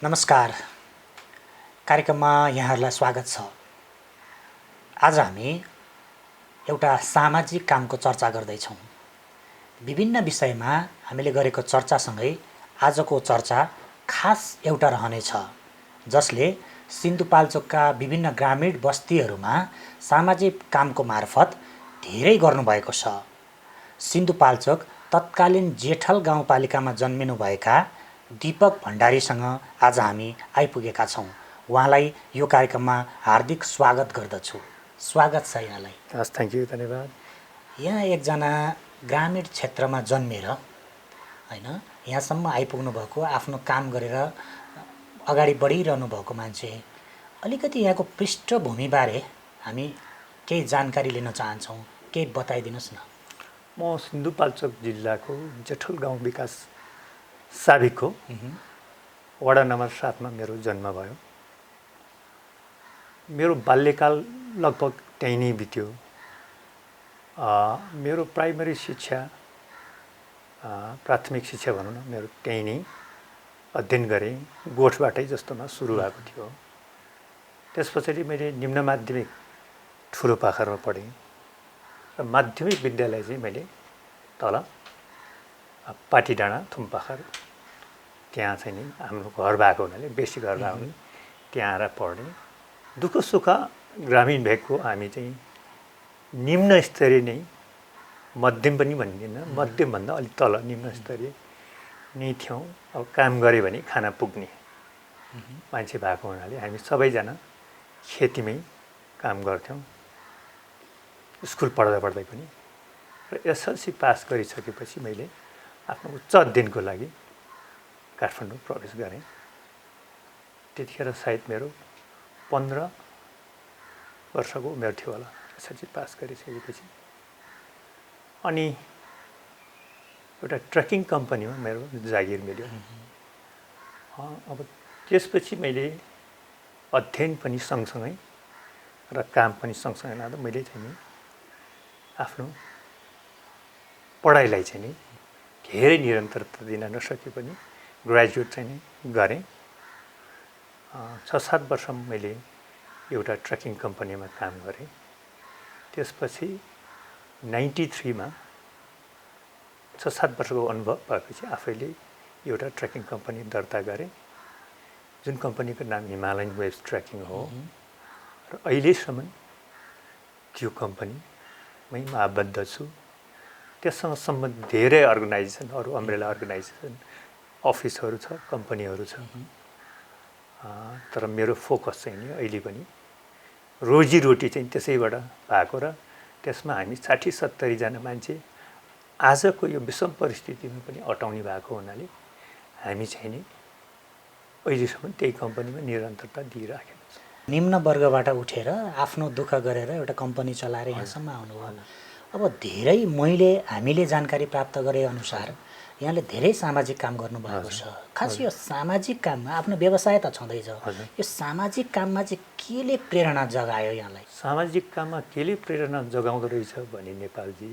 नमस्कार, कार्यक्रममा यहाँहरूलाई स्वागत छ। आज हामी एउटा सामाजिक कामको चर्चा गर्दैछौँ। विभिन्न विषयमा हामीले गरेको चर्चासँगै आजको चर्चा खास एउटा रहनेछ, जसले सिन्धुपाल्चोकका विभिन्न ग्रामीण बस्तीहरूमा सामाजिक कामको मार्फत धेरै गर्नुभएको छ। सिन्धुपाल्चोक तत्कालीन जेठल गाउँपालिकामा जन्मिनुभएका दीपक भण्डारीसँग आज हामी आइपुगेका छौँ। उहाँलाई यो कार्यक्रममा हार्दिक स्वागत गर्दछु। स्वागत छ यहाँलाई। हस्, थ्याङ्क यू, धन्यवाद। यहाँ एकजना ग्रामीण क्षेत्रमा जन्मेर होइन यहाँसम्म आइपुग्नु भएको, आफ्नो काम गरेर अगाडि बढिरहनु भएको मान्छे, अलिकति यहाँको पृष्ठभूमिबारे हामी केही जानकारी लिन चाहन्छौँ। केही बताइदिनुहोस् न। म सिन्धुपाल्चोक जिल्लाको जेठल गाउँ विकास साबिकको वडा नम्बर 7 मा मेरो जन्म भयो। मेरो बाल्यकाल लगभग त्यहीँ नै बित्यो। मेरो प्राइमरी शिक्षा, प्राथमिक शिक्षा भनौँ न, मेरो त्यहीँ नै अध्ययन गरेँ। गोठबाटै जस्तोमा सुरु भएको थियो। त्यस पछाडि मैले निम्न माध्यमिक ठुलोपाखरमा पढेँ र माध्यमिक विद्यालय चाहिँ मैले तल पाटीडाँडा थुमपाखर, त्यहाँ चाहिँ नि हाम्रो घर भएको हुनाले, बेसी घर भएको हुनाले त्यहाँ आएर पढेँ। दुःख सुख ग्रामीण भेगको हामी चाहिँ निम्न स्तरीय नै, मध्यम पनि भन्दिनँ, मध्यमभन्दा अलिक तल निम्न स्तरीय नै थियौँ। अब काम गऱ्यो भने खाना पुग्ने मान्छे भएको हुनाले हामी सबैजना खेतीमै काम गर्थ्यौँ, स्कुल पढ्दा पढ्दै पनि। र एसएलसी पास गरिसकेपछि मैले आफ्नो उच्च अध्ययनको लागि काठमाडौँ प्रवेश गरेँ। त्यतिखेर सायद मेरो 15 वर्षको उमेर थियो होला एसएलसी पास गरिसकेपछि। अनि एउटा ट्रकिङ कम्पनीमा मेरो जागिर मिल्यो। अब त्यसपछि मैले अध्ययन पनि सँगसँगै र काम पनि सँगसँगै लाँदा मैले चाहिँ नि आफ्नो पढाइलाई चाहिँ नि धेरै निरन्तरता दिन नसके पनि ग्रेजुएट चाहिँ नि गरेँ। 6-7 वर्ष मैले एउटा ट्रकिङ कम्पनीमा काम गरेँ। त्यसपछि 93 मा 6-7 वर्षको अनुभव भएपछि आफैले एउटा ट्रेकिङ कम्पनी दर्ता गरेँ, जुन कम्पनीको नाम हिमालयन वेव्स ट्रेकिङ हो। र अहिलेसम्म त्यो कम्पनीमै म आबद्ध छु। त्यससँग सम्बन्धित धेरै अर्गनाइजेसन, अरू अम्ब्रेला अर्गनाइजेसन, अफिसहरू छ, कम्पनीहरू छ। तर मेरो फोकस चाहिँ नि अहिले पनि रोजीरोटी चाहिँ त्यसैबाट भएको र त्यसमा हामी 60-70 जना मान्छे आजको यो विषम परिस्थितिमा पनि अटाउने भएको हुनाले हामी चाहिँ नि अहिलेसम्म त्यही कम्पनीमा निरन्तरता दिइराखेका छौँ। निम्न वर्गबाट उठेर आफ्नो दुःख गरेर एउटा कम्पनी चलाएर यहाँसम्म आउनुभयो। अब धेरै हामीले जानकारी प्राप्त गरे अनुसार यहाँले धेरै सामाजिक काम गर्नुभएको छ। खास यो सामाजिक काममा आफ्नो व्यवसाय त छँदैछ, यो सामाजिक काममा चाहिँ केले प्रेरणा जगायो यहाँलाई? सामाजिक काममा केले प्रेरणा जगाउँदो रहेछ भने नेपालजी,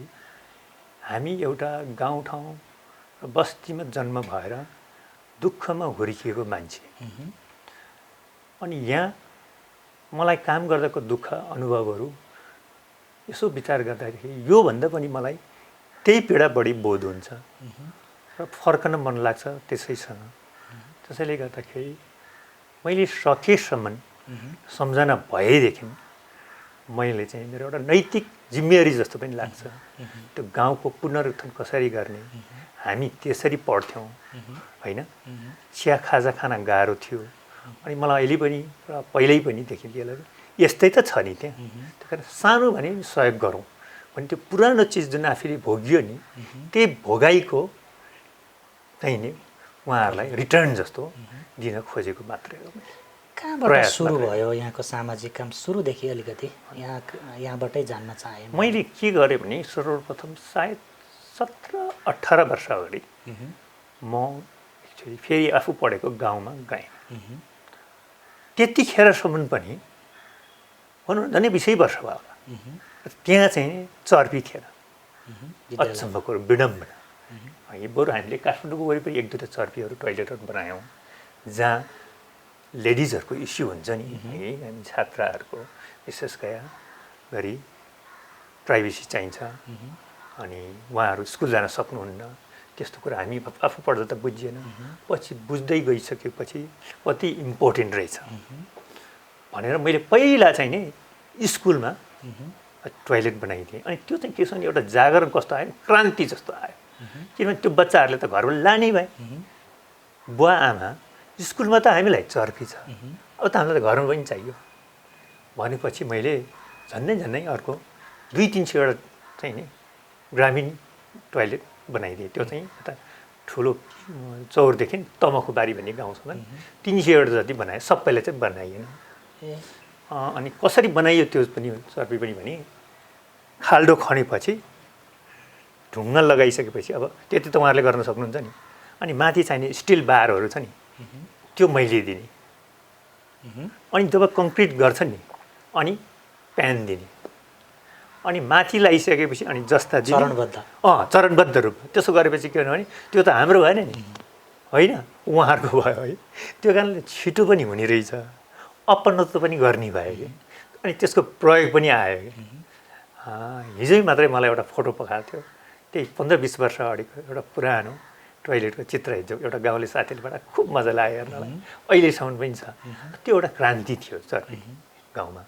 हामी एउटा गाउँठाउँ र बस्तीमा जन्म भएर दुःखमा हुर्किएको मान्छे। अनि यहाँ मलाई काम गर्दाको दुःख अनुभवहरू यसो विचार गर्दाखेरि योभन्दा पनि मलाई त्यही पीडा बढी बोध हुन्छ र फर्कन मन लाग्छ त्यसैसँग। त्यसैले गर्दाखेरि मैले सकेसम्म सम्झना भएदेखि मैले चाहिँ मेरो एउटा नैतिक जिम्मेवारी जस्तो पनि लाग्छ। त्यो गाउँको पुनरुत्थान कसरी गर्ने, हामी त्यसरी पढ्थ्यौँ होइन, चिया खाजा खान गाह्रो थियो। अनि मलाई अहिले पनि र पहिल्यै पनि देखि लिएर यस्तै त छ नि त्यहाँ। त्यही कारण सानो भने सहयोग गरौँ भने त्यो पुरानो चिज जुन आफूले भोगियो नि, त्यही भोगाइको चाहिँ नि उहाँहरूलाई रिटर्न जस्तो दिन खोजेको मात्रै हो। कहाँबाट सुरु भयो यहाँको सामाजिक काम? सुरुदेखि अलिकति यहाँबाटै जान्न चाहे। मैले के गरेँ भने सर्वप्रथम सायद 17-18 वर्ष अगाडि म फेरि आफू पढेको गाउँमा गएँ। त्यतिखेरसम्म पनि भनौँ न 20 वर्ष भयो होला। त्यहाँ चाहिँ चर्पी थिएन। अचम्मको विडम्बना है बरु हामीले काठमाडौँको वरिपरि एक दुईवटा चर्पीहरू टोइलेटहरू बनायौँ जहाँ लेडिजहरूको इस्यु हुन्छ नि है हामी छात्राहरूको विशेष गरी प्राइभेसी चाहिन्छ अनि उहाँहरू स्कुल जान सक्नुहुन्न त्यस्तो कुरा हामी आफू पढ्दा त बुझिएन पछि बुझ्दै गइसकेपछि कति इम्पोर्टेन्ट रहेछ भनेर मैले पहिला चाहिँ नि स्कुलमा टोइलेट बनाइदिएँ अनि त्यो चाहिँ के छ भने एउटा जागरण कस्तो आयो क्रान्ति जस्तो आयो किनभने त्यो बच्चाहरूले त घरबाट लानै भए बुवा आमा स्कुलमा त हामीलाई चर्पी छ अब त हामीलाई त घरमा पनि चाहियो भनेपछि मैले झन्डै अर्को 200-300 चाहिँ नि ग्रामीण टोइलेट बनाइदिएँ त्यो चाहिँ यता ठुलो चौरदेखि तमखुबारी भन्ने गाउँसम्म 300 जति बनाएँ सबैले चाहिँ बनाइएन अनि कसरी बनाइयो त्यो पनि चर्पी पनि भने खाल्डो खनेपछि ढुङ्गा लगाइसकेपछि अब त्यति त उहाँहरूले गर्न सक्नुहुन्छ नि अनि माथि चाहिने स्टिल बारहरू छ नि त्यो मैले दिने अनि जब कङ्क्रिट गर्छ नि अनि प्यान दिने अनि माथि लगाइसकेपछि अनि जस्ता चरणबद्ध रूप त्यसो गरेपछि के भने त्यो त हाम्रो भएन नि होइन उहाँहरूको भयो है त्यो कारणले छिटो पनि हुने रहेछ अपनत्व पनि गर्ने भयो कि अनि त्यसको प्रयोग पनि आयो कि हिजै मात्रै मलाई एउटा फोटो पठाएको थियो त्यही 15-20 वर्ष अगाडिको एउटा पुरानो टोइलेटको चित्र हिजो एउटा गाउँले साथीले बडा खुब मजा लाग्यो हेर्नलाई अहिलेसम्म पनि छ त्यो एउटा क्रान्ति थियो चर्पी गाउँमा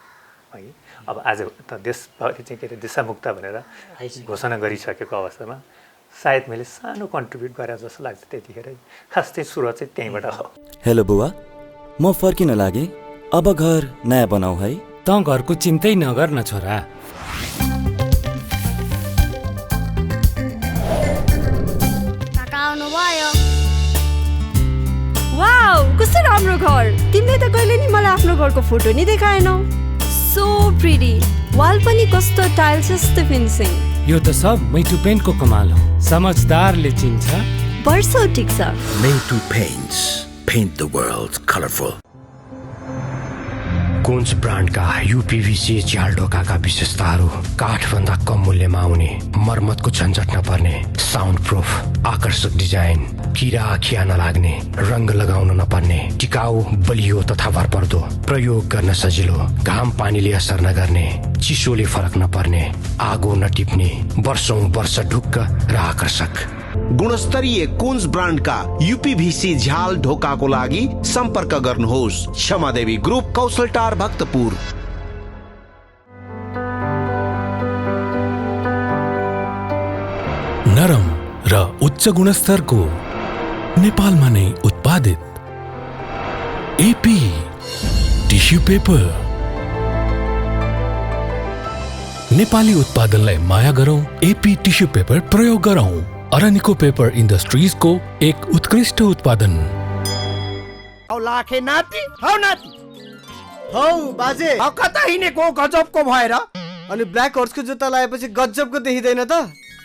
है अब आज त देशभरि चाहिँ के अरे दिशामुक्त भनेर घोषणा गरिसकेको अवस्थामा सायद मैले सानो कन्ट्रिब्युट गरेँ जस्तो लाग्छ त्यतिखेर खास चाहिँ सुरुवात चाहिँ त्यहीँबाट हो। हेलो बुवा म फर्किन लागेँ अब घर नयाँ बनाऊ है त घरको चिन्तै नगर न छोरा वाउ कस्तो राम्रो घर तिमीले त कहिले नि मलाई आफ्नो घरको फोटो नि देखाएनौ सो प्रिटी वाल पनि कस्तो टाइल्स जस्तो फिनिसिङ यो त सब मैटु पेन्टको कमाल हो समझदारले चिन्छ वर्षौ ठिक छ Meitu Paints paint the world colorful कोन्स ब्रान्डका युपीभीसी झ्याल ढोकाका विशेषताहरू काठभन्दा कम मूल्यमा आउने मर्मतको झन्झट नपर्ने साउन्ड प्रुफ आकर्षक डिजाइन किरा खिया नलाग्ने रंग लगाउन नपर्ने टिकाउ बलियो तथा भरपर्दो प्रयोग गर्न सजिलो घाम पानीले असर नगर्ने चिसोले फरक नपर्ने आगो नटिप्ने वर्षौं वर्ष ढुक्क र आकर्षक गुणस्तरीय कोन्स ब्रान्डका युपीभीसी झ्याल ढोकाको लागि सम्पर्क गर्नुहोस् क्षमादेवी ग्रुप कौशलटार भक्तपुर। नरम र उच्च गुणस्तरको नेपालमा नै उत्पादित एपी टिस्यु पेपर नेपाली उत्पादनलाई माया गरौं एपी टिस्यु पेपर प्रयोग गरौं अरनिको पेपर इन्डस्ट्रिज को एक उत्कृष्ट उत्पादन। औ लाखे नाति हौ नाति हौ बाजे हौ कता हिँडेको गजबको भएर अनि ब्ल्याक हर्सको जुत्ता लगाएपछि गजबको देखिदैन त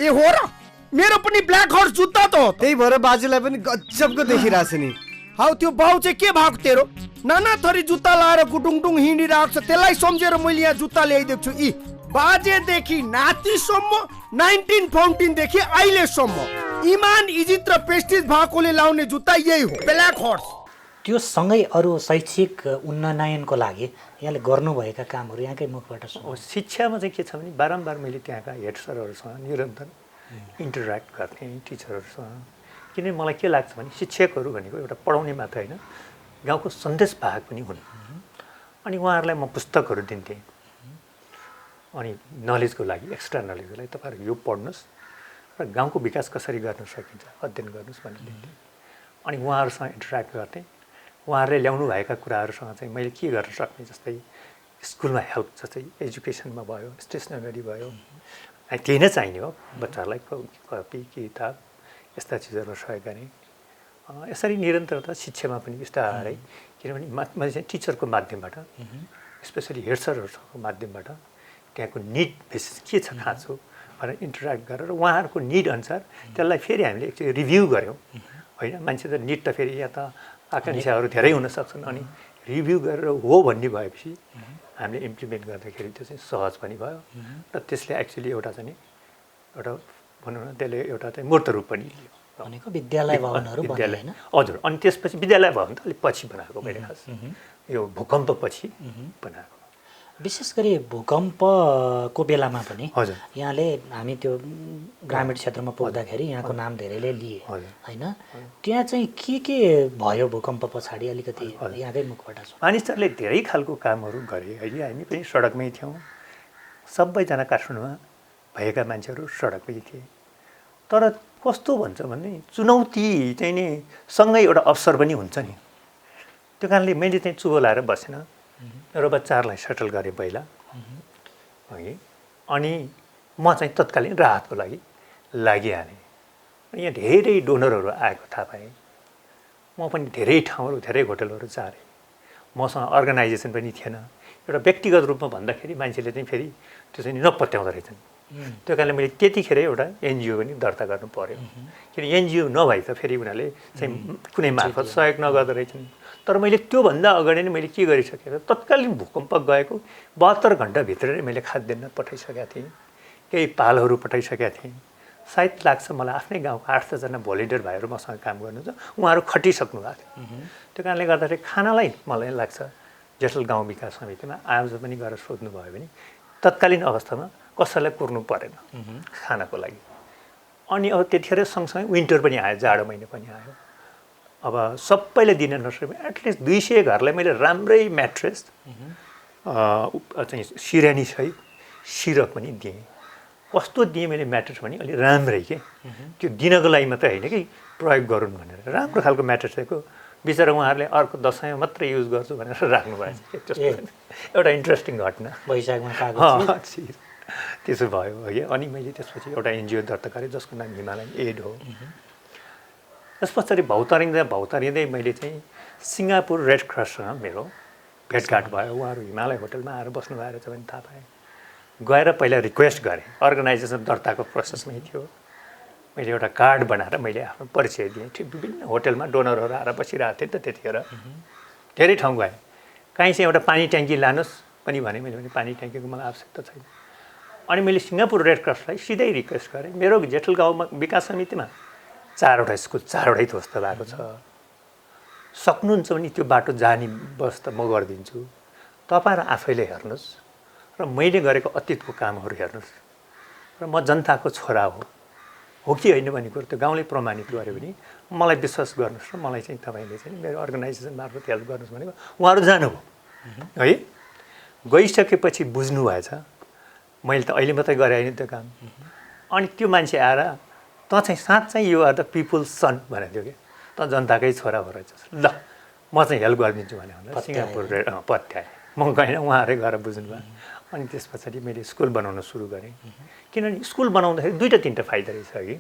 ए हो र मेरो पनि ब्ल्याक हर्स जुत्ता त हो त्यही भएर बाजेलाई पनि गजबको देखिरहेछ नि हौ त्यो बाउ चाहिँ के भएको तेरो नाना थरी जुत्ता लाएर गुडुङडुङ हिँडिरहेको छ त्यसलाई सम्झेर मैले यहाँ जुत्ता ल्याइदिएको छु यी बाजेदेखि नातिसम्म 1914 देखि अहिलेसम्म इमान इज्जत र प्रेस्टिज भएकोले लाउने जुत्ता यही हो ब्ल्याक हर्स। त्यो सँगै अरू शैक्षिक उन्नयनको लागि यहाँले गर्नुभएका कामहरू यहाँकै मुखबाट शिक्षामा चाहिँ के छ भने बारम्बार मैले त्यहाँका हेड सरहरूसँग निरन्तर इन्टरेक्ट गर्ने टिचरहरूसँग किनभने मलाई के लाग्छ भने शिक्षकहरू भनेको एउटा पढाउने मात्र होइन गाउँको सन्देश वाहक पनि हुन् अनि उहाँहरूलाई म पुस्तकहरू दिन्थेँ अनि नलेजको लागि एक्स्ट्रा नलेजको लागि तपाईँहरू यो पढ्नुहोस् र गाउँको विकास कसरी गर्न सकिन्छ अध्ययन गर्नुहोस् भनेर दिन्थेँ अनि उहाँहरूसँग इन्टरेक्ट गर्थेँ उहाँहरूले ल्याउनु भएका कुराहरूसँग चाहिँ मैले के गर्न सक्ने जस्तै स्कुलमा हेल्प जस्तै एजुकेसनमा भयो स्टेसनरी भयो त्यही नै चाहिने हो बच्चाहरूलाई कपी किताब यस्ता चिजहरू सहयोग गर्ने यसरी निरन्तरता शिक्षामा पनि बिस्तारै किनभने मैले चाहिँ टिचरको माध्यमबाट स्पेसली हेड सरहरूको माध्यमबाट त्यहाँको निड बेसिस के छ खाँचो भनेर इन्टरेक्ट गरेर उहाँहरूको निड अनुसार त्यसलाई फेरि हामीले एकचोटि रिभ्यू गऱ्यौँ होइन मान्छे त निड त फेरि यहाँ त आकाङ्क्षाहरू धेरै हुन सक्छन् अनि रिभ्यू गरेर हो भन्ने भएपछि हामीले इम्प्लिमेन्ट गर्दाखेरि त्यो चाहिँ सहज पनि भयो र त्यसले एक्चुअली एउटा चाहिँ एउटा भनौँ न त्यसले एउटा चाहिँ मूर्त रूप पनि लियो भनेको विद्यालय भवनहरू बने विद्यालय होइन हजुर अनि त्यसपछि विद्यालय भवन त अलिक पछि बनाएको मैले खास यो भूकम्पपछि बनाएको विशेष गरी भूकम्पको बेलामा पनि हजुर यहाँले हामी त्यो ग्रामीण क्षेत्रमा पुग्दाखेरि यहाँको नाम धेरैले लिए होइन त्यहाँ चाहिँ के भयो भूकम्प पछाडि अलिकति यहाँकै मुखबाट मानिसहरूले धेरै खालको कामहरू गरे अहिले हामी पनि सडकमै थियौँ सबैजना काठमाडौँमा भएका मान्छेहरू सडकमै थिए तर कस्तो भन्छ भने चुनौती चाहिँ नि सँगै एउटा अवसर पनि हुन्छ नि त्यो कारणले मैले चाहिँ चुबो लाएर बसेन मेरो बच्चाहरूलाई सेटल गरेँ पहिला है अनि म चाहिँ तत्कालीन राहतको लागि लागिहालेँ यहाँ धेरै डोनरहरू आएको थाहा पाएँ म पनि धेरै ठाउँहरू धेरै होटलहरू चारेँ मसँग अर्गनाइजेसन पनि थिएन एउटा व्यक्तिगत रूपमा भन्दाखेरि मान्छेले चाहिँ फेरि त्यो चाहिँ नपत्याउँदो रहेछन् त्यो कारणले मैले त्यतिखेर एउटा एनजिओ पनि दर्ता गर्नु पर्यो किन एनजिओ नभए त फेरि उनीहरूले चाहिँ कुनै मार्फत सहयोग नगर्दो रहेछन् तर मैले त्योभन्दा अगाडि नै मैले के गरिसकेँ तत्कालीन भूकम्प गएको 72 घन्टाभित्र नै मैले खाद्यान्न पठाइसकेका थिएँ केही पालहरू पठाइसकेका थिएँ सायद लाग्छ मलाई आफ्नै गाउँको 8-10 जना भोलिन्टियर भाइहरू मसँग काम गर्नुहुन्छ उहाँहरू खटिसक्नु भएको थियो त्यो कारणले गर्दाखेरि खानालाई मलाई लाग्छ जेठल गाउँ विकास समितिमा आज पनि गएर सोध्नु भयो भने तत्कालीन अवस्थामा कसैलाई कुर्नु परेन खानाको लागि अनि अब त्यतिखेर सँगसँगै विन्टर पनि आयो जाडो महिना पनि आयो अब सबैले दिन नसके एटलिस्ट 200 घरलाई मैले राम्रै म्याट्रेस चाहिँ सिरानी सहित सिरक पनि दिएँ कस्तो दिएँ मैले म्याट्रेस पनि अलि राम्रै के त्यो दिनको लागि मात्रै होइन कि प्रयोग गरून् भनेर राम्रो खालको म्याट्रेस दिएको बिचरा उहाँहरूले अर्को दसैँमा मात्रै युज गर्छु भनेर राख्नु भएको छ एउटा इन्ट्रेस्टिङ घटना वैशाखमा त्यसो भयो है अनि मैले त्यसपछि एउटा एनजिओ दर्ता गरेँ जसको नाम हिमालयन एड हो त्यस पछाडि भौतारिँदै मैले चाहिँ सिङ्गापुर रेड क्रससँग मेरो भेटघाट भयो उहाँहरू हिमालय होटलमा आएर बस्नु भएको छ भने थाहा पाएँ गएर पहिला रिक्वेस्ट गरेँ अर्गनाइजेसन दर्ताको प्रोसेसमै थियो मैले एउटा कार्ड बनाएर मैले आफ्नो परिचय दिएँ विभिन्न होटलमा डोनरहरू आएर बसिरहेको थिएँ त त्यतिखेर धेरै ठाउँ गएँ कहीँ चाहिँ एउटा पानी ट्याङ्की लानुहोस् पनि भने मैले भने पानी ट्याङ्कीको मलाई आवश्यकता छैन अनि मैले सिङ्गापुर रेड क्रसलाई सिधै रिक्वेस्ट गरेँ मेरो जेठल गाउँमा विकास समितिमा 4वटा स्कुल 4वटै ध्वस्त भएको छ सक्नुहुन्छ भने त्यो बाटो जाने व्यवस्था म गरिदिन्छु तपाईँहरू आफैले हेर्नुहोस् र मैले गरेको अतीतको कामहरू हेर्नुहोस् र म जनताको छोरा हो कि होइन भन्ने कुरो त्यो गाउँले प्रमाणित गर्यो भने मलाई विश्वास गर्नुहोस् र मलाई चाहिँ तपाईँले चाहिँ मेरो अर्गनाइजेसन मार्फत हेल्प गर्नुहोस् भनेको उहाँहरू जानुभयो है गइसकेपछि बुझ्नु भएछ मैले त अहिले मात्रै गरेँ नि त्यो काम अनि त्यो मान्छे आएर त चाहिँ साँच्चै यो आर द पिपुल्स सन भनेको थियो कि त जनताकै छोरा हो रहेछ ल म चाहिँ हेल्प गरिदिन्छु भने सिङ्गापुर पत्याएँ म गएन उहाँहरू गएर बुझ्नुभयो अनि त्यस पछाडि मैले स्कुल बनाउन सुरु गरेँ किनभने स्कुल बनाउँदाखेरि 2-3टा फाइदा रहेछ कि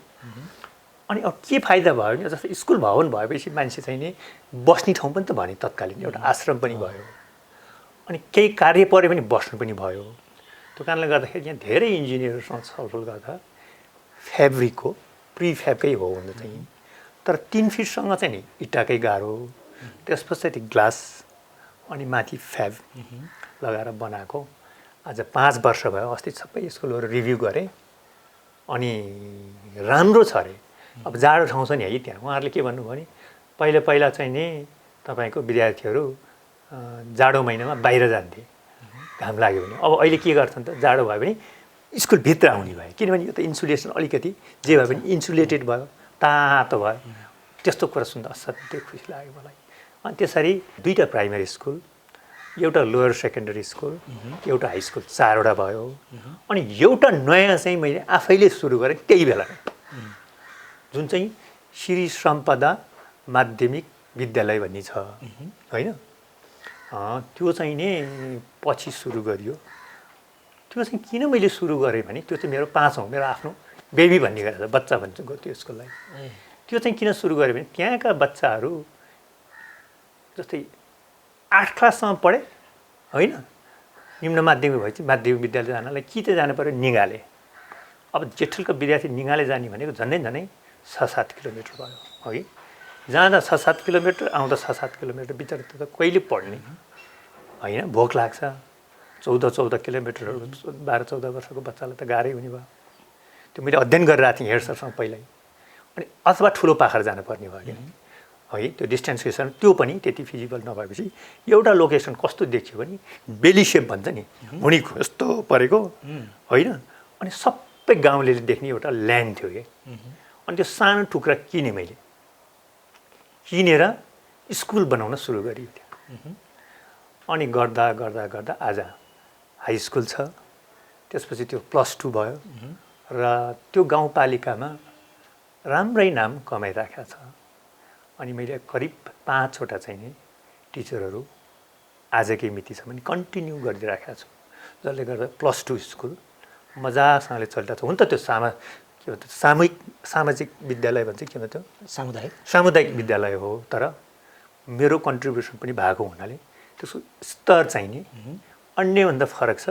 अनि अब के फाइदा भयो भने जस्तै स्कुल भवन भएपछि मान्छे चाहिँ नि बस्ने ठाउँ पनि त भने तत्कालीन एउटा आश्रम पनि भयो अनि केही कार्य पऱ्यो भने बस्नु पनि भयो त्यो कारणले गर्दाखेरि यहाँ धेरै इन्जिनियरहरूसँग छलफल गर्दा फ्याब्रिकको प्रिफ्याबकै हो हुन चाहिँ तर 3 फिटसँग चाहिँ नि इँटाकै गाह्रो त्यस पछाडि ग्लास अनि माथि फ्याब लगाएर बनाएको आज 5 वर्ष भयो अस्ति सबै स्कुलहरू रिभ्यू गरेँ अनि राम्रो छ अरे अब जाडो ठाउँ छ नि है त्यहाँ उहाँहरूले के भन्नुभयो भने पहिला चाहिँ नि तपाईँको विद्यार्थीहरू जाडो महिनामा बाहिर जान्थे घाम लाग्यो भने अब अहिले के गर्छन् त जाडो भयो भने स्कुलभित्र आउने भयो किनभने यो त इन्सुलेसन अलिकति जे भए पनि इन्सुलेटेड भयो तातो भयो त्यस्तो कुरा सुन्दा असाध्यै खुसी लाग्यो मलाई अनि त्यसरी 2टा प्राइमेरी स्कुल एउटा लोयर सेकेन्डरी स्कुल एउटा हाई स्कुल 4वटा भयो अनि एउटा नयाँ चाहिँ मैले आफैले सुरु गरेँ त्यही बेला जुन चाहिँ श्री सम्पदा माध्यमिक विद्यालय भन्ने छ होइन त्यो चाहिँ नि पछि सुरु गरियो त्यो चाहिँ किन मैले सुरु गरेँ भने त्यो चाहिँ मेरो 5औँ मेरो आफ्नो बेबी भन्ने गरेर बच्चा भन्छ त्यो स्कुललाई त्यो चाहिँ किन सुरु गरेँ भने त्यहाँका बच्चाहरू जस्तै 8 क्लाससम्म पढे होइन निम्न माध्यमिक भएपछि माध्यमिक विद्यालय जानलाई कि त जानु पऱ्यो निगाले अब जेठलको विद्यार्थी निगाले जाने भनेको झन्डै 6-7 किलोमिटर भयो है जाँदा 6-7 किलोमिटर आउँदा 6-7 किलोमिटर बिचरा त कहिले पढ्ने होइन भोक लाग्छ 14 किलोमिटरहरू 12-14 वर्षको बच्चालाई त गाह्रै हुने भयो त्यो त्यो मैले अध्ययन गरिरहेको थिएँ हेड सरसँग पहिल्यै। अनि अथवा ठुलो पाखर जानुपर्ने भयो कि है त्यो डिस्टेन्सेसन त्यो पनि त्यति फिजिबल नभएपछि एउटा लोकेसन कस्तो देखियो भने बेली सेप भन्छ नि हुँडीको यस्तो परेको होइन। अनि सबै गाउँले देख्ने एउटा ल्यान्ड थियो कि अनि त्यो सानो टुक्रा किनेँ मैले, किनेर स्कुल बनाउन सुरु गरेको थियो। अनि गर्दा गर्दा गर्दा आज हाई स्कुल छ, त्यसपछि त्यो +2 भयो र त्यो गाउँपालिकामा राम्रै नाम कमाइराखेको छ। अनि मैले करिब 5वटा चाहिँ नि टिचरहरू आजकै मितिसम्म कन्टिन्यू गरिदिइराखेको छु, जसले गर्दा +2 स्कुल मजासँगले चलिरहेको छ। हुन त त्यो के भन्छ सामाजिक विद्यालय भन्छ के भन्छ सामुदायिक विद्यालय हो, तर मेरो कन्ट्रिब्युसन पनि भएको हुनाले त्यसको स्तर चाहिँ नि अन्यभन्दा फरक छ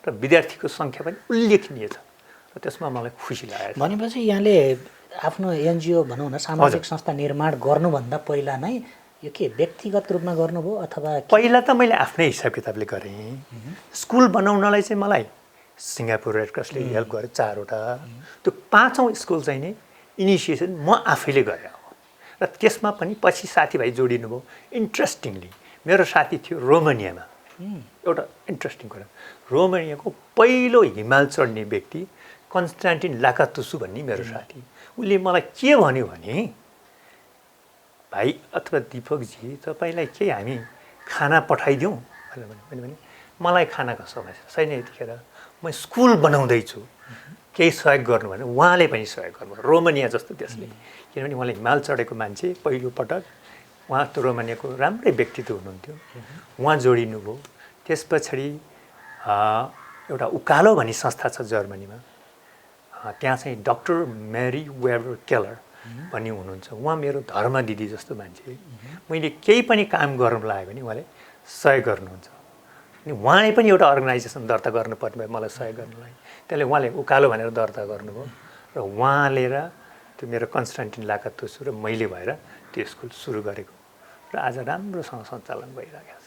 र विद्यार्थीको सङ्ख्या पनि उल्लेखनीय छ र त्यसमा मलाई खुसी लागेको छ। भनेपछि यहाँले आफ्नो एनजिओ भनौँ न सामाजिक संस्था निर्माण गर्नुभन्दा पहिला नै यो के व्यक्तिगत रूपमा गर्नुभयो अथवा? पहिला त मैले आफ्नै हिसाब किताबले गरेँ। स्कुल बनाउनलाई चाहिँ मलाई सिङ्गापुर रेड क्रसले हेल्प गर्यो 4वटा, त्यो 5औँ स्कुल चाहिँ नि इनिसिएसन म आफैले गरेँ हो। र त्यसमा पनि पछि साथीभाइ जोडिनु भयो। इन्ट्रेस्टिङली मेरो साथी थियो रोमानियामा, एउटा इन्ट्रेस्टिङ कुरा, रोमानियाको पहिलो हिमाल चढ्ने व्यक्ति कन्स्टान्टिन लाकातुसु भन्ने मेरो साथी। उसले मलाई के भन्यो भने भाइ अथवा दीपकजी तपाईँलाई केही हामी खाना पठाइदिउँ भनेर भने मलाई खानाको समस्या छैन, यतिखेर म स्कुल बनाउँदैछु, केही सहयोग गर्नु भने उहाँले पनि सहयोग गर्नु। रोमानिया जस्तो देशले, किनभने उहाँले हिमाल चढेको मान्छे पहिलोपटक, उहाँ त रोमानियाको राम्रै व्यक्तित्व हुनुहुन्थ्यो, उहाँ जोडिनु भयो। त्यस पछाडि एउटा उकालो भन्ने संस्था छ जर्मनीमा, त्यहाँ चाहिँ डाक्टर मेरी वेबर केलर भन्ने हुनुहुन्छ, उहाँ मेरो धर्म दिदी जस्तो मान्छे। मैले केही पनि काम गर्नु लाग्यो भने उहाँले सहयोग गर्नुहुन्छ। अनि उहाँले पनि एउटा अर्गनाइजेसन दर्ता गर्नुपर्ने भयो मलाई सहयोग गर्नुलाई, त्यसले उहाँले उकालो भनेर दर्ता गर्नुभयो र उहाँले र त्यो मेरो कन्स्टान्टिन लाकातुसु र मैले भएर त्यो स्कुल सुरु गरेको र आज राम्रोसँग सञ्चालन भइरहेको छ।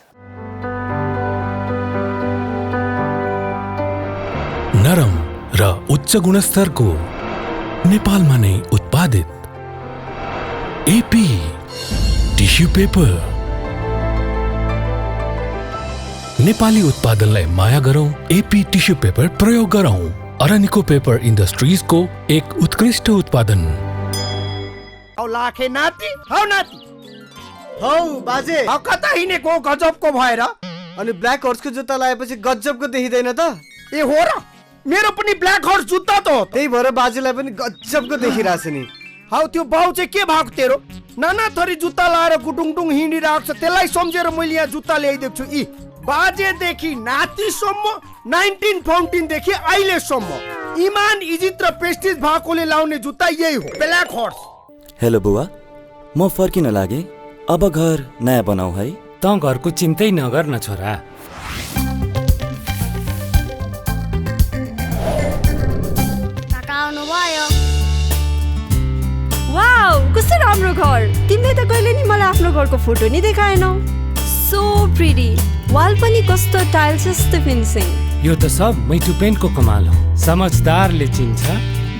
नरम र उच्च गुणस्तरको नेपालमा नै उत्पादित एपी टिस्यु पेपर। नेपाली उत्पादनलाई माया गरौँ, एपी टिस्यु पेपर प्रयोग गरौँ। अरनिको पेपर इन्डस्ट्रिजको एक उत्कृष्ट उत्पादन। औ लाखे नाति हौ नाति हौ बाजे कता हिँडेको गजबको भएर? अनि ब्ल्याक हर्सको जुत्ता लगाएपछि गजबको देखिँदैन त? ए हो र, मेरो पनि ब्ल्याक हर्स जुत्ता त हो, त्यही भएर बाजेलाई पनि गजबको देखिरहेछ नि। हौ त्यो बाउ चाहिँ के भएको तेरो? नाना थरी जुत्ता लाएर गुटुङटुङ हिँडिरहेको छ, त्यसलाई सम्झेर मैले यहाँ जुत्ता ल्याइदिएको छु। यी बाजेदेखि नातिसम्म 19 फाउन्टेनदेखि अहिलेसम्म इमान इज्जत र प्रेस्टिज भएकोले लाउने जुत्ता यही हो, ब्ल्याक हर्स। हेलो बुवा, म फर्किन लागे, अब घर नयाँ बनाऊ है। त घरको चिन्तै नगर न छोरा। वाउ, कस्तो राम्रो घर! तिमीले त कहिले नि मलाई आफ्नो घरको फोटो नि देखाएनौ। सो प्रिटी, वाल पनि कस्तो टाइल्स जस्तो फिनिसिङ। यो त सब मैटु पेन्टको कमाल हो, समझदारले चिन्छ।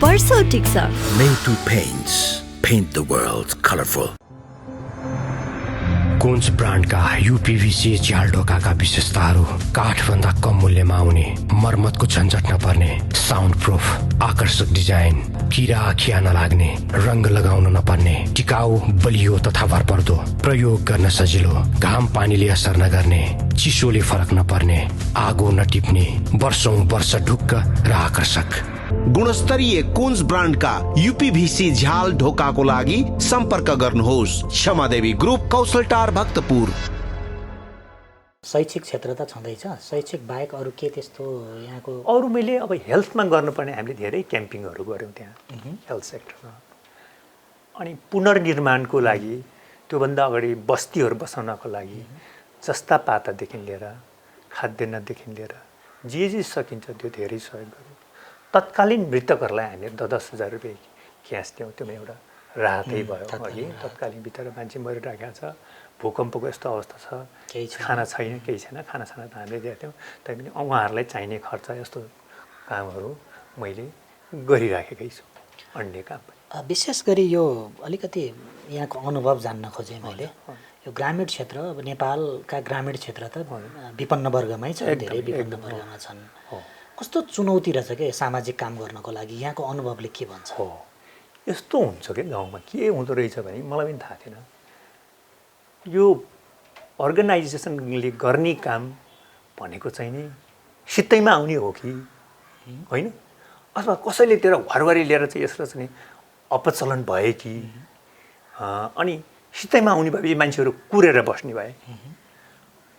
वर्षौ ठिक छ। Made Paints. Paint the world colorful. कुन्स ब्रान्डका UPVC झ्याल ढोकाका विशेषताहरू काठभन्दा कम मूल्यमा आउने, मर्मतको झन्झट नपर्ने, साउन्ड प्रुफ, आकर्षक डिजाइन, किरा खिया नलाग्ने, रंग लगाउन नपर्ने, टिकाउ, बलियो तथा भरपर्दो, प्रयोग गर्न सजिलो, घाम पानीले असर नगर्ने, चिसोले फरक नपर्ने, आगो नटिप्ने, वर्षौं वर्ष ढुक्क र आकर्षक। गुणस्तरीय कुन्स ब्रान्डका युपीभीसी झ्याल ढोकाको लागि सम्पर्क गर्नुहोस्। क्षमादेवी ग्रुप, कौशलटार, भक्तपुर। शैक्षिक क्षेत्र त छँदैछ, शैक्षिक बाहेक अरू के त्यस्तो यहाँको? अरू मैले अब हेल्थमा गर्नुपर्ने हामीले धेरै क्याम्पिङहरू गऱ्यौँ त्यहाँ हेल्थ सेक्टरमा। अनि पुनर्निर्माणको लागि, त्योभन्दा अगाडि बस्तीहरू बसाउनको लागि जस्ता पातादेखि लिएर खाद्यान्नदेखि लिएर जे सकिन्छ त्यो धेरै सहयोग गर्यौँ। तत्कालीन मृतकहरूलाई हामीले 10,000 रुपियाँ क्यास दियौँ, त्यो एउटा राहतै भयो। अघि तत्कालीन भित्र मान्छे मरिरहेको छ, भूकम्पको यस्तो अवस्था छ, खाना छैन, केही छैन, खानासाना त हामीले दिएको थियौँ, तैपनि उहाँहरूलाई चाहिने खर्च यस्तो कामहरू मैले गरिराखेकै छु अन्य काम पनि। विशेष गरी यो अलिकति यहाँको अनुभव जान्न खोजेँ मैले। यो ग्रामीण क्षेत्र, अब नेपालका ग्रामीण क्षेत्र त विपन्न वर्गमै छ, धेरै विपन्न वर्गमा छन्। कस्तो चुनौती रहेछ के सामाजिक काम गर्नको लागि, यहाँको अनुभवले के भन्छ? हो, यस्तो हुन्छ कि गाउँमा के हुँदो रहेछ भने मलाई पनि थाहा थिएन। यो अर्गनाइजेसनले गर्ने काम भनेको चाहिँ नि सित्तैमा आउने हो कि होइन, अथवा कसैले तेरो घरबारी लिएर चाहिँ यसलाई चाहिँ अपचलन भए कि अनि सित्तैमा आउने भए मान्छेहरू कुरेर बस्ने भए।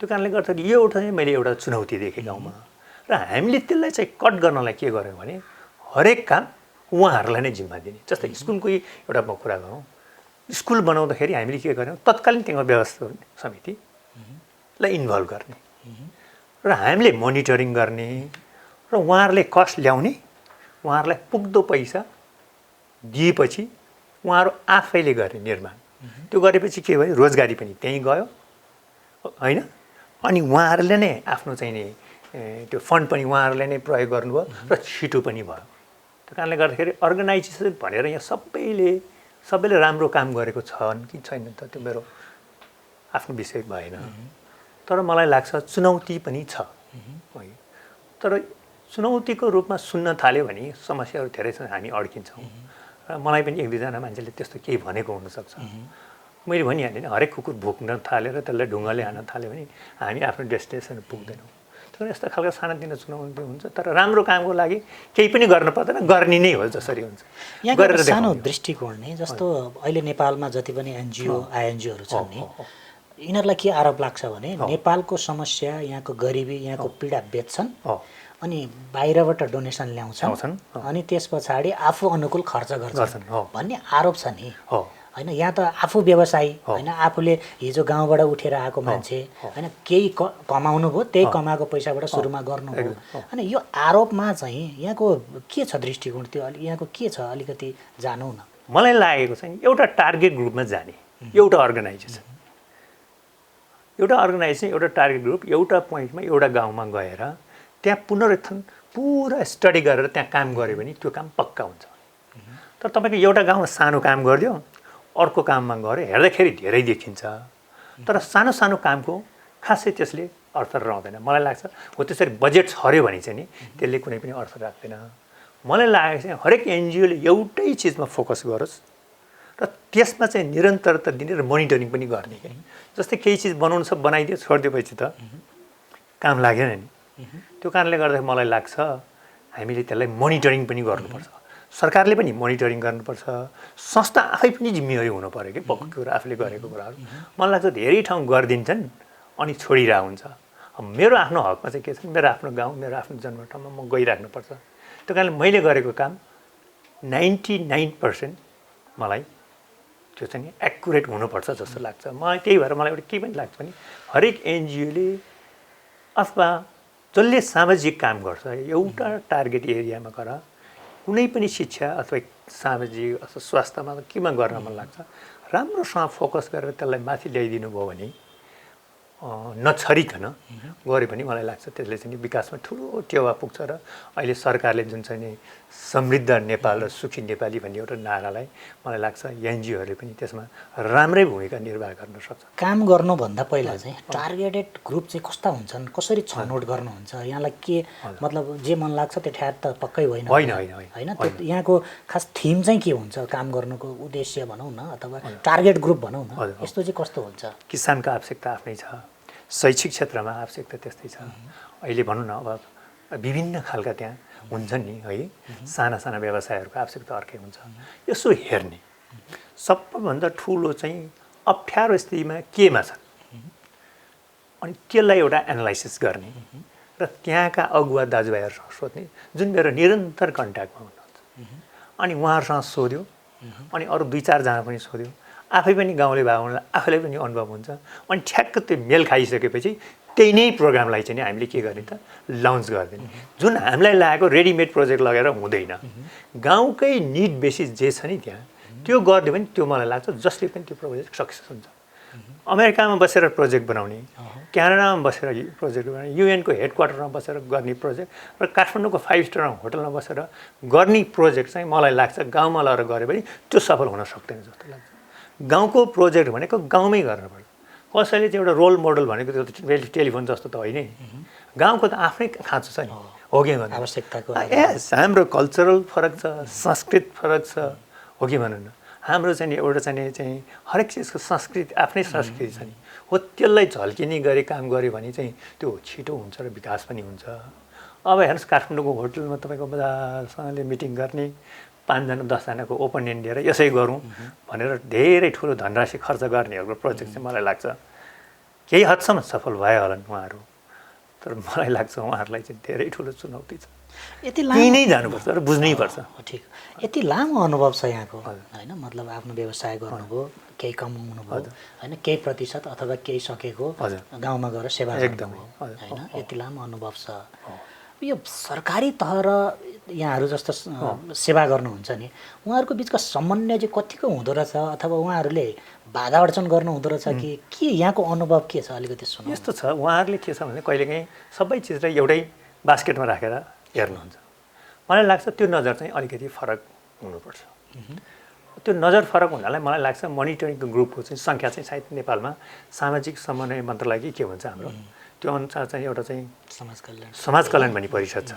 त्यो कारणले गर्दाखेरि यो एउटा चाहिँ मैले एउटा चुनौती देखेँ गाउँमा। र हामीले त्यसलाई चाहिँ कट गर्नलाई के गर्यौँ भने हरेक काम उहाँहरूलाई नै जिम्मा दिने। जस्तै स्कुलकै एउटा म कुरा गरौँ, स्कुल बनाउँदाखेरि हामीले के गर्यौँ, तत्कालीन त्यहाँ व्यवस्थापन समितिलाई इन्भल्भ गर्ने र हामीले मोनिटरिङ गर्ने र उहाँहरूले कस्ट ल्याउने, उहाँहरूलाई पुग्दो पैसा दिएपछि उहाँहरू आफैले गर्ने निर्माण। त्यो गरेपछि के भयो, रोजगारी पनि त्यहीँ गयो होइन, अनि उहाँहरूले नै आफ्नो चाहिँ नि त्यो फन्ड पनि उहाँहरूले नै प्रयोग गर्नुभयो र छिटो पनि भयो। त्यो कारणले गर्दाखेरि अर्गनाइजेसन भनेर यहाँ सबैले राम्रो काम गरेको छन् कि छैन त त्यो मेरो आफ्नो विषय भएन। तर मलाई लाग्छ चुनौती पनि छ है। तर चुनौतीको रूपमा सुन्न थाल्यो भने समस्याहरू धेरै छन्, हामी अड्किन्छौँ। र मलाई पनि एक दुईजना मान्छेले त्यस्तो केही भनेको हुनसक्छ। मैले भनिहालेँ नि, हरेक कुकुर भुक्न थालेर त्यसलाई ढुङ्गाले हान्न थाल्यो भने हामी आफ्नो डेस्टिनेसन पुग्दैनौँ। तर यस्तो खालको सानातिना चुनौती हुन्छ, तर राम्रो कामको लागि केही पनि गर्न पर्दैन, गर्ने नै हो जसरी हुन्छ। यहाँको सानो दृष्टिकोण नै जस्तो अहिले नेपालमा जति पनि एनजिओ आइएनजिओहरू छन् नि, यिनीहरूलाई के आरोप लाग्छ भने नेपालको समस्या, यहाँको गरिबी, यहाँको पीडा बेच्छन् अनि बाहिरबाट डोनेसन ल्याउँछन् अनि त्यस पछाडि आफू अनुकूल खर्च गर्छन् भन्ने आरोप छ नि होइन। यहाँ त आफू व्यवसायी होइन, आफूले हिजो गाउँबाट उठेर आएको मान्छे होइन, केही कमाउनु भयो, त्यही कमाएको पैसाबाट सुरुमा गर्नुभयो। अनि यो आरोपमा चाहिँ यहाँको के छ दृष्टिकोण, त्यो यहाँको के छ अलिकति जानौँ न। मलाई लागेको चाहिँ एउटा टार्गेट ग्रुपमा जाने, एउटा अर्गनाइजेसन एउटा टार्गेट ग्रुप एउटा पोइन्टमा एउटा गाउँमा गएर त्यहाँ पुनरुत्थान पुरा स्टडी गरेर त्यहाँ काम गऱ्यो भने त्यो काम पक्का हुन्छ। तर तपाईँको एउटा गाउँमा सानो काम गरिदियो, अर्को काममा गऱ्यो, हेर्दाखेरि धेरै देखिन्छ, तर सानो सानो कामको खासै त्यसले अर्थ रहँदैन। मलाई लाग्छ हो त्यसरी बजेट छर्यो भने चाहिँ नि त्यसले कुनै पनि अर्थ राख्दैन। मलाई लागेको चाहिँ हरेक एनजिओले एउटै चिजमा फोकस गरोस् र त्यसमा चाहिँ निरन्तरता दिने र मोनिटरिङ पनि गर्ने। जस्तै केही चिज बनाउनु छ, बनाइदियो, छोडिदिएपछि त काम लागेन नि। त्यो कारणले गर्दा मलाई लाग्छ हामीले त्यसलाई मोनिटरिङ पनि गर्नुपर्छ, सरकारले पनि मोनिटरिङ गर्नुपर्छ, संस्था आफै पनि जिम्मेवारी हुनु पऱ्यो कि पक्का कुरा आफूले गरेको कुराहरू। मलाई लाग्छ धेरै ठाउँ गरिदिन्छन् अनि छोडिरहेको हुन्छ। मेरो आफ्नो हकमा चाहिँ के छ, मेरो आफ्नो गाउँ, मेरो आफ्नो जन्मठाउँमा म गइराख्नुपर्छ। त्यो कारणले मैले गरेको काम 99% मलाई त्यो चाहिँ एक्युरेट हुनुपर्छ जस्तो लाग्छ मलाई। त्यही भएर मलाई एउटा के पनि लाग्छ भने हरेक एनजिओले अथवा जसले सामाजिक काम गर्छ एउटा टार्गेट एरियामा गर, कुनै पनि शिक्षा अथवा सामाजिक अथवा स्वास्थ्यमा केमा गर्न मन लाग्छ राम्रोसँग फोकस गरेर त्यसलाई माथि ल्याइदिनु भयो भने नछरिकन गरे पनि मलाई लाग्छ त्यसले चाहिँ विकासमा ठुलो टेवा पुग्छ। र अहिले सरकारले जुन चाहिँ नि समृद्ध नेपाल र सुखी नेपाली भन्ने एउटा नारालाई मलाई लाग्छ एनजिओहरूले पनि त्यसमा राम्रै भूमिका निर्वाह गर्न सक्छ। काम गर्नुभन्दा पहिला चाहिँ टार्गेटेड ग्रुप चाहिँ कस्ता हुन्छन्, कसरी छनौट गर्नुहुन्छ? यहाँलाई के मतलब जे मन लाग्छ त्यो ठ्याट त पक्कै होइन होइन, त्यो यहाँको खास थिम चाहिँ के हुन्छ, काम गर्नुको उद्देश्य भनौँ न अथवा टार्गेट ग्रुप भनौँ न, यस्तो चाहिँ कस्तो हुन्छ? किसानको आवश्यकता आफ्नै छ, शैक्षिक क्षेत्रमा आवश्यकता त्यस्तै छ। अहिले भनौँ न अब विभिन्न खालका त्यहाँ हुन्छन् नि है, साना साना व्यवसायहरूको आवश्यकता अर्कै हुन्छ। यसो हेर्ने सबैभन्दा ठुलो चाहिँ अप्ठ्यारो स्थितिमा केमा छ अनि त्यसलाई एउटा एनालाइसिस गर्ने र त्यहाँका अगुवा दाजुभाइहरूसँग सोध्ने, जुन मेरो निरन्तर कन्ट्याक्टमा हुनुहुन्छ। अनि उहाँहरूसँग सोध्यो, अनि अरू 2-4 जना पनि सोध्यो, आफै पनि गाउँले भएको हुनाले आफैलाई पनि अनुभव हुन्छ। अनि ठ्याक्क त्यो मेल खाइसकेपछि त्यही नै प्रोग्रामलाई चाहिँ हामीले के गर्ने त लन्च गरिदिने। जुन हामीलाई लागेको रेडिमेड प्रोजेक्ट लगेर हुँदैन, गाउँकै निड बेसिस जे छ नि त्यहाँ त्यो गरिदियो भने त्यो मलाई लाग्छ जसले पनि त्यो प्रोजेक्ट सक्सेस हुन्छ। अमेरिकामा बसेर प्रोजेक्ट बनाउने, क्यानाडामा बसेर प्रोजेक्ट बनाउने, युएनको हेडक्वार्टरमा बसेर गर्ने प्रोजेक्ट र काठमाडौँको 5 स्टार होटलमा बसेर गर्ने प्रोजेक्ट चाहिँ मलाई लाग्छ गाउँमा लगेर गरे पनि त्यो सफल हुन सक्दैन जस्तो लाग्छ। गाउँको प्रोजेक्ट भनेको गाउँमै गर्नुपर्छ। कसैले चाहिँ एउटा रोल मोडल भनेको त्यो टेलिफोन जस्तो त होइन नि। गाउँको त आफ्नै खाँचो छ नि, हो कि भन्नु आवश्यकताको हाम्रो कल्चरल फरक छ, संस्कृत फरक छ, हो कि भन्नु न। हाम्रो चाहिँ एउटा चाहिँ हरेक चिजको संस्कृति आफ्नै संस्कृति छ नि, हो त्यसलाई झल्किने गरी काम गऱ्यो भने चाहिँ त्यो छिटो हुन्छ र विकास पनि हुन्छ। अब हेर्नुहोस् काठमाडौँको होटलमा तपाईँको मजासँगले मिटिङ गर्ने, 5 जना 10 जनाको ओपनियन लिएर यसै गरौँ भनेर धेरै ठुलो धनराशि खर्च गर्नेहरूको प्रोजेक्ट चाहिँ मलाई लाग्छ केही हदसम्म सफल भयो होला उहाँहरू, तर मलाई लाग्छ उहाँहरूलाई चाहिँ धेरै ठुलो चुनौती छ। यति नै जानुपर्छ र बुझ्नै पर्छ। ठिक, यति लामो अनुभव छ यहाँको होइन, मतलब आफ्नो व्यवसाय गर्नुभयो, केही कमाउनु भयो होइन, केही प्रतिशत अथवा केही सकेको गाउँमा गएर सेवा गर्नुभयो होइन, यति लामो अनुभव छ। यो सरकारी तह र यहाँहरू जस्तो सेवा गर्नुहुन्छ नि, उहाँहरूको बिचको समन्वय चाहिँ कतिको हुँदो रहेछ, अथवा उहाँहरूले बाधा अडचन गर्नु हुँदो रहेछ कि के यहाँको अनुभव के छ अलिकति सुन्नु। यस्तो छ, उहाँहरूले के छ भने कहिलेकाहीँ सबै चिजलाई एउटै बास्केटमा राखेर हेर्नुहुन्छ। मलाई लाग्छ त्यो नजर चाहिँ अलिकति फरक हुनुपर्छ। त्यो नजर फरक हुनालाई मलाई लाग्छ मोनिटरिङको ग्रुपको चाहिँ सङ्ख्या चाहिँ सायद नेपालमा सामाजिक समन्वय मन्त्रालय कि के भन्छ हाम्रो, त्यो अनुसार चाहिँ एउटा चाहिँ समाज कल्याण भन्ने परिषद छ।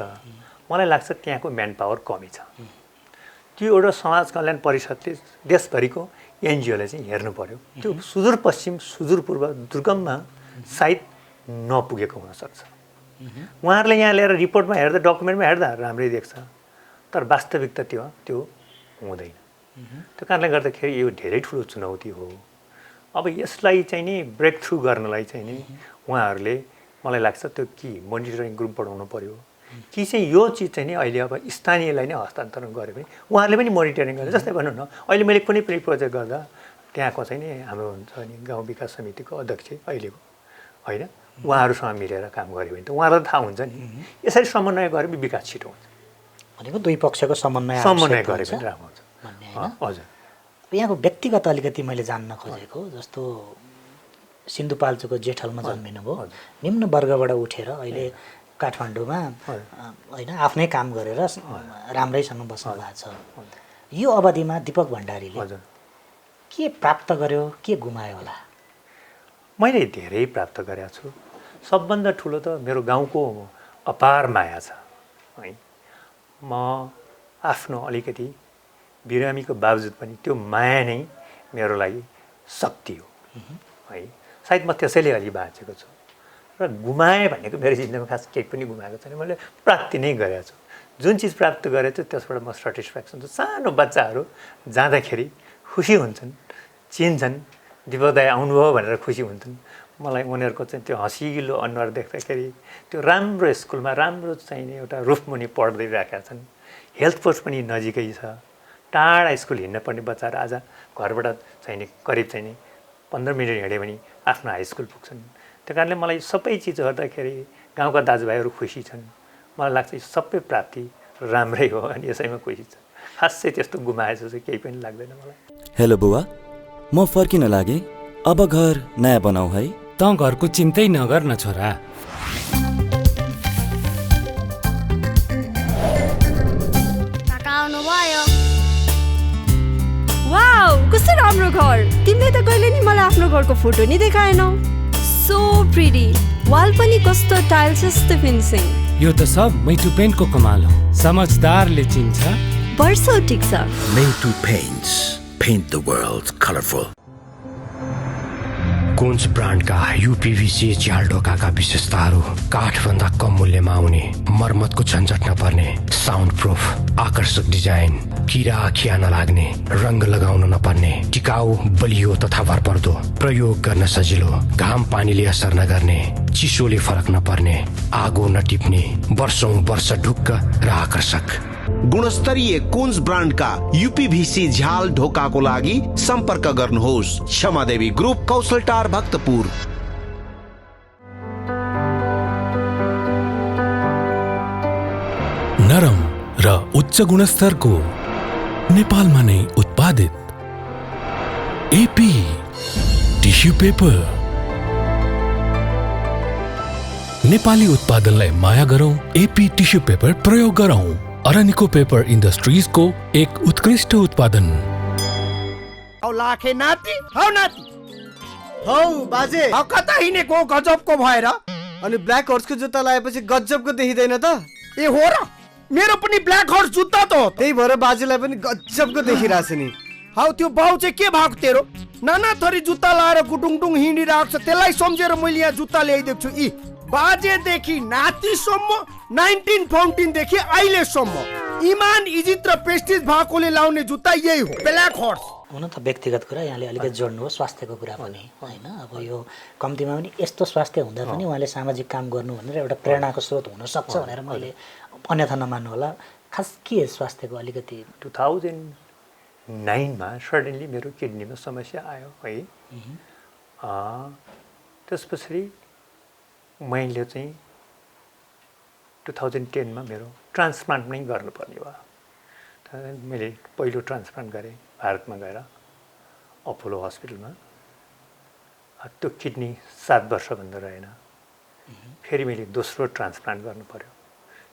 मलाई लाग्छ त्यहाँको म्यान पावर कमी छ। त्यो एउटा समाज कल्याण परिषदले देशभरिको एनजिओलाई चाहिँ हेर्नु पर्यो। त्यो सुदूरपश्चिम सुदूरपूर्व दुर्गममा सायद नपुगेको हुनसक्छ। उहाँहरूले यहाँ ल्याएर रिपोर्टमा हेर्दा डकुमेन्टमा हेर्दा राम्रै देख्छ, तर वास्तविकता त्यो हुँदैन। त्यो कारणले गर्दाखेरि यो धेरै ठुलो चुनौती हो। अब यसलाई चाहिँ नि ब्रेक थ्रु गर्नलाई चाहिँ नि उहाँहरूले मलाई लाग्छ त्यो कि मोनिटरिङ ग्रुप बढाउनु पर्यो कि चाहिँ यो चिज चाहिँ नि अहिले अब स्थानीयलाई नै हस्तान्तरण गरे भने उहाँहरूले पनि मोनिटरिङ गर्ने। जस्तै भनौँ न, अहिले मैले कुनै पनि प्रोजेक्ट गर्दा त्यहाँको चाहिँ नि हाम्रो हुन्छ नि गाउँ विकास समितिको अध्यक्ष अहिलेको होइन, उहाँहरूसँग मिलेर काम गऱ्यो भने त उहाँलाई थाहा हुन्छ नि। यसरी समन्वय गरे पनि विकास छिटो हुन्छ। भनेको दुई पक्षको समन्वय गरे पनि राम्रो हुन्छ भन्ने होइन। हजुर, यहाँको व्यक्तिगत अलिकति मैले जान्न खोजेको, जस्तो सिन्धुपाल्चोकको जेठलमा जन्मिनुभयो, निम्न वर्गबाट उठेर अहिले काठमाडौँमा होइन आफ्नै काम गरेर राम्रैसँग बस्नु भएको छ। यो अवधिमा दीपक भण्डारीले के प्राप्त गर्यो, के गुमायो होला? मैले धेरै प्राप्त गरेको छु। सबभन्दा ठुलो त मेरो गाउँको अपार माया छ है। म आफ्नो अलिकति बिरामीको बावजुद पनि त्यो माया नै मेरो लागि शक्ति हो है। सायद म त्यसैले अलि बाँचेको छु र गुमाएँ भनेको मेरो जिन्दगीमा खास केही पनि गुमाएको छैन। मैले प्राप्ति नै गरेको छु। जुन चिज प्राप्त गरेको छु त्यसबाट म सेटिस्फ्याक्सन छु। सानो बच्चाहरू जाँदाखेरि खुसी हुन्छन्, चिन्छन्, दीपक दाइ आउनुभयो भनेर खुसी हुन्छन्। मलाई उनीहरूको चाहिँ त्यो हँसिलो अनुहार देख्दाखेरि, त्यो राम्रो स्कुलमा राम्रो चाहिने एउटा रुफमुनि पढ्दै राखेका छन्, हेल्थ पोस्ट पनि नजिकै छ, टाढा स्कुल हिँड्न पर्ने बच्चाहरू आज घरबाट चाहिने करिब चाहिने 15 मिनट हिँड्यो भने आफ्नो हाई स्कुल पुग्छन्। त्यो कारणले मलाई सबै चिज हेर्दाखेरि गाउँका दाजुभाइहरू खुसी छन्। मलाई लाग्छ सबै प्राप्ति राम्रै हो अनि यसैमा खुसी छ। खासै त्यस्तो गुमाए जस्तो केही पनि लाग्दैन मलाई। हेलो बुवा, म फर्किन लागेँ, अब घर नयाँ बनाऊ है। त घरको चिन्तै नगर न छोरा। वाउ, कस्तो राम्रो घर! तिमीले त कहिले नि मलाई आफ्नो घरको फोटो नि देखाएनौ। सो प्रिटी, वाल पनि कस्तो टाइल्स जस्तो फिनिसिङ। यो त सब मैटु पेन्टको कमाल हो। समझदारले चिन्छ। वर्षौ टिक्छ। Made Paints. Paint the world colorful. कुन्स ब्रान्डका UPVC झ्याल ढोकाका विशेषताहरू काठभन्दा कम मूल्यमा आउने, मर्मतको झन्झट नपर्ने, साउन्ड प्रुफ, आकर्षक डिजाइन, किरा खिया नलाग्ने, रङ लगाउन नपर्ने, टिकाउ, बलियो तथा भरपर्दो, प्रयोग गर्न सजिलो, घाम पानीले असर नगर्ने, चिसोले फरक नपर्ने, आगो नटिप्ने, वर्षौं वर्ष ढुक्क र आकर्षक। गुणस्तरीय कुन्स ब्रान्डका यूपीभीसी झ्याल ढोकाको लागि सम्पर्क गर्नुहोस्। क्षमादेवी ग्रुप, कौशलटार, भक्तपुर। नरम र उच्च गुणस्तरको नेपालमा नै उत्पादित एपी टिस्यु पेपर नेपाली उत्पादनलाई माया गरौँ, एपी टिस्यु पेपर प्रयोग गरौँ। अरानिको पेपर इन्डस्ट्रिजको एक उत्कृष्ट उत्पादन। औ लाखे नाति हौ नाति हौ बाजे हौ कता हिँडेको गजबको भएर अनि ब्ल्याक हर्सको जुत्ता लगाएपछि गजबको देखिँदैन त? ए हो र मेरो पनि ब्ल्याक हर्स जुत्ता त हो। त्यही भएर बाजेलाई पनि गजबको देखिरहेछ नि। हौ त्यो बाउ चाहिँ के भएको तेरो? नाना थरी जुत्ता लाएर गुटुङटुङ हिँडिरहेको छ, त्यसलाई सम्झेर मैले यहाँ जुत्ता ल्याइदिएको छु। यी बाजेदेखि नातिसम्म 1914 देखि अहिलेसम्म इमान इज्जत र प्रेस्टिज भएकोले लाउने जुत्ता यही हो, ब्ल्याक हर्स। हुन त व्यक्तिगत कुरा यहाँले अलिकति जोड्नु हो, स्वास्थ्यको कुरा पनि होइन। अब यो कम्तीमा पनि यस्तो स्वास्थ्य हुँदा पनि उहाँले सामाजिक काम गर्नु भनेर एउटा प्रेरणाको स्रोत हुनसक्छ भनेर मैले अन्यथा नमान्नु होला। खास के स्वास्थ्यको अलिकति 2009मा सडनली मेरो किडनीमा समस्या आयो है। त्यसपछि मैले चाहिँ 2010मा मेरो ट्रान्सप्लान्ट नै गर्नुपर्ने भयो। मैले पहिलो ट्रान्सप्लान्ट गरेँ भारतमा गएर अपोलो हस्पिटलमा। त्यो किडनी 7 वर्षभन्दा रहेन। फेरि मैले दोस्रो ट्रान्सप्लान्ट गर्नु पर्यो।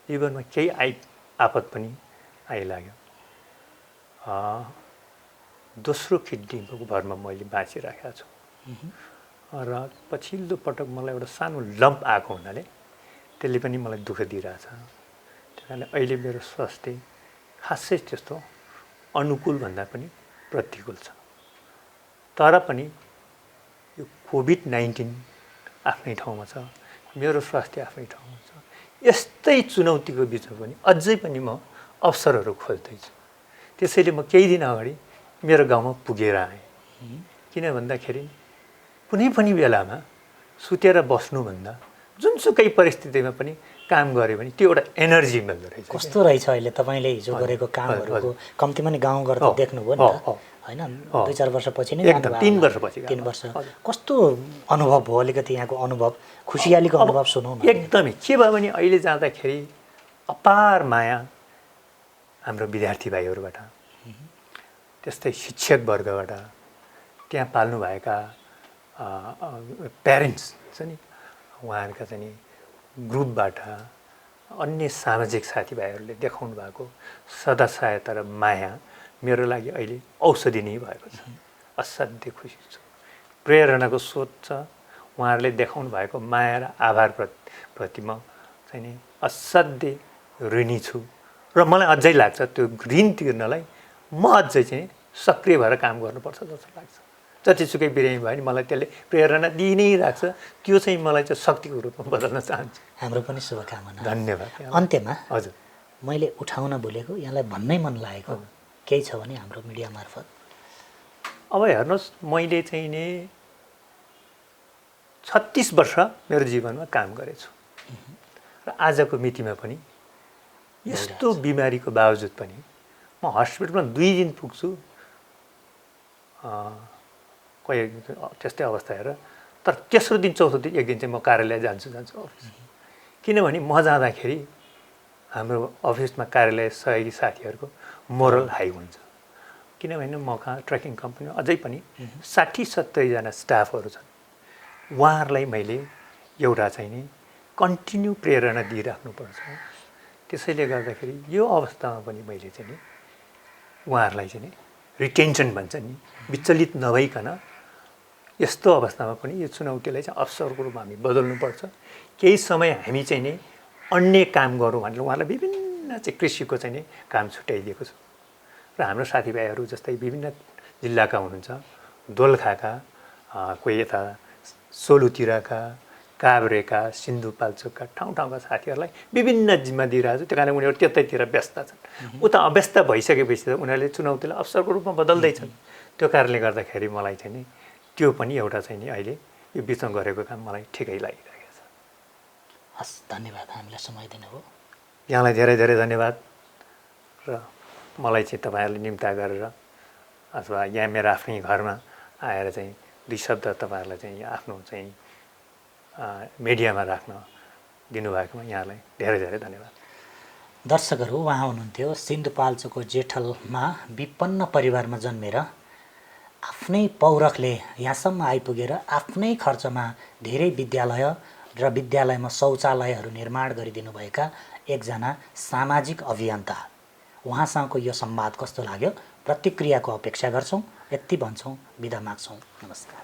जीवनमा केही आपत पनि आइलाग्यो। दोस्रो किडनीको भरमा मैले बाँचिराखेको छु र पछिल्लो पटक मलाई एउटा सानो लम्प आएको हुनाले त्यसले पनि मलाई दुःख दिइरहेछ। त्यही कारणले अहिले मेरो स्वास्थ्य खासै त्यस्तो अनुकूल भन्दा पनि प्रतिकूल छ। तर पनि यो कोभिड-19 आफ्नै ठाउँमा छ, मेरो स्वास्थ्य आफ्नै ठाउँमा छ। यस्तै चुनौतीको बिचमा पनि अझै पनि म अवसरहरू खोज्दैछु। त्यसैले म केही दिन अगाडि मेरो गाउँमा पुगेर आएँ। किन भन्दाखेरि कुनै पनि बेलामा सुतेर बस्नुभन्दा जुनसुकै परिस्थितिमा पनि काम गऱ्यो भने त्यो एउटा एनर्जी मिल्दो रहेछ। कस्तो रहेछ अहिले तपाईँले हिजो गरेको कामहरूको कम्तीमा नि गाउँ घर त देख्नुभयो नि त होइन? 2-4 वर्षपछि नै 3 वर्षपछि 3 वर्ष कस्तो अनुभव भयो? अलिकति यहाँको अनुभव, खुसियालीको अनुभव सुनौ न। एकदमै के भयो भने अहिले जाँदाखेरि अपार माया हाम्रो विद्यार्थी भाइहरूबाट, त्यस्तै शिक्षक वर्गबाट, त्यहाँ पाल्नुभएका प्यारेन्ट्स छ नि उहाँहरूका चाहिँ ग्रुपबाट, अन्य सामाजिक साथीभाइहरूले देखाउनु भएको सदा सहायता र माया मेरो लागि अहिले औषधि नै भएको छ। असाध्य खुसी छु। प्रेरणाको स्रोत छ। उहाँहरूले देखाउनु भएको माया र आभार प्रति म चाहिँ नि असाध्य ऋणी छु र मलाई अझै लाग्छ त्यो ऋण तिर्नलाई म अझै चाहिँ सक्रिय भएर काम गर्नुपर्छ जस्तो लाग्छ। जतिसुकै बिरामी भयो भने मलाई त्यसले प्रेरणा दिइ नै राख्छ। त्यो चाहिँ मलाई चाहिँ शक्तिको रूपमा बदल्न चाहन्छु। हाम्रो पनि शुभकामना। धन्यवाद। अन्त्यमा हजुर मैले उठाउन भुलेको, यहाँलाई भन्नै मन लागेको केही छ भने हाम्रो मिडिया मार्फत? अब हेर्नुहोस्, मैले चाहिँ नि 36 वर्ष मेरो जीवनमा काम गरेछु र आजको मितिमा पनि यस्तो बिमारीको बावजुद पनि म हस्पिटलमा 2 दिन पुग्छु। कोही त्यस्तै अवस्था हेर। तर तेस्रो दिन चौथो दिन एक दिन चाहिँ म कार्यालय जान्छु अफिस। किनभने म जाँदाखेरि हाम्रो अफिसमा कार्यालय सहयोगी साथीहरूको मोरल हाई हुन्छ। किनभने म कहाँ ट्रेकिङ कम्पनीमा अझै पनि 60-70 जना स्टाफहरू छन्। उहाँहरूलाई मैले एउटा चाहिँ नि कन्टिन्यू प्रेरणा दिइराख्नुपर्छ। त्यसैले गर्दाखेरि यो अवस्थामा पनि मैले चाहिँ नि उहाँहरूलाई चाहिँ नि रिटेन्सन भन्छ नि, विचलित नभइकन यस्तो अवस्थामा पनि यो चुनौतीलाई चाहिँ अवसरको रूपमा हामी बदल्नुपर्छ। केही समय हामी चाहिँ नि अन्य काम गरौँ भनेर उहाँलाई विभिन्न चाहिँ कृषिको चाहिँ नि काम छुट्याइदिएको छु। र हाम्रो साथीभाइहरू जस्तै विभिन्न जिल्लाका हुनुहुन्छ, दोलखाका, कोही यता सोलुतिरका, काभ्रेका, सिन्धुपाल्चोकका ठाउँ साथीहरूलाई विभिन्न जिम्मा दिइरहेको छु। त्यो कारण उनीहरू त्यतैतिर व्यस्त छन्। उता अव्यस्त भइसकेपछि त उनीहरूले चुनौतीलाई अवसरको रूपमा बदल्दैछन्। त्यो कारणले गर्दाखेरि मलाई चाहिँ नि त्यो पनि एउटा चाहिँ नि अहिले यो बिचमा गरेको काम मलाई ठिकै लागिरहेको छ। हस्, धन्यवाद हामीलाई समय दिनुभयो। यहाँलाई धेरै धेरै धन्यवाद। र मलाई चाहिँ तपाईँहरूले निम्ता गरेर अथवा यहाँ मेरो आफ्नै घरमा आएर चाहिँ 2 शब्द तपाईँहरूलाई चाहिँ आफ्नो चाहिँ मिडियामा राख्न दिनुभएकोमा यहाँलाई धेरै धेरै धन्यवाद। दर्शकहरू, उहाँ हुनुहुन्थ्यो सिन्धुपाल्चोकको जेठलमा विपन्न परिवारमा जन्मेर आफ्नै पौरखले यहाँसम्म आइपुगेर आफ्नै खर्चमा धेरै विद्यालय र विद्यालयमा शौचालयहरू निर्माण गरिदिनुभएका एकजना सामाजिक अभियन्ता, उहाँसँगको यो संवाद कस्तो लाग्यो प्रतिक्रियाको अपेक्षा गर्छौँ। यति भन्छौँ, बिदा माग्छौँ। नमस्कार।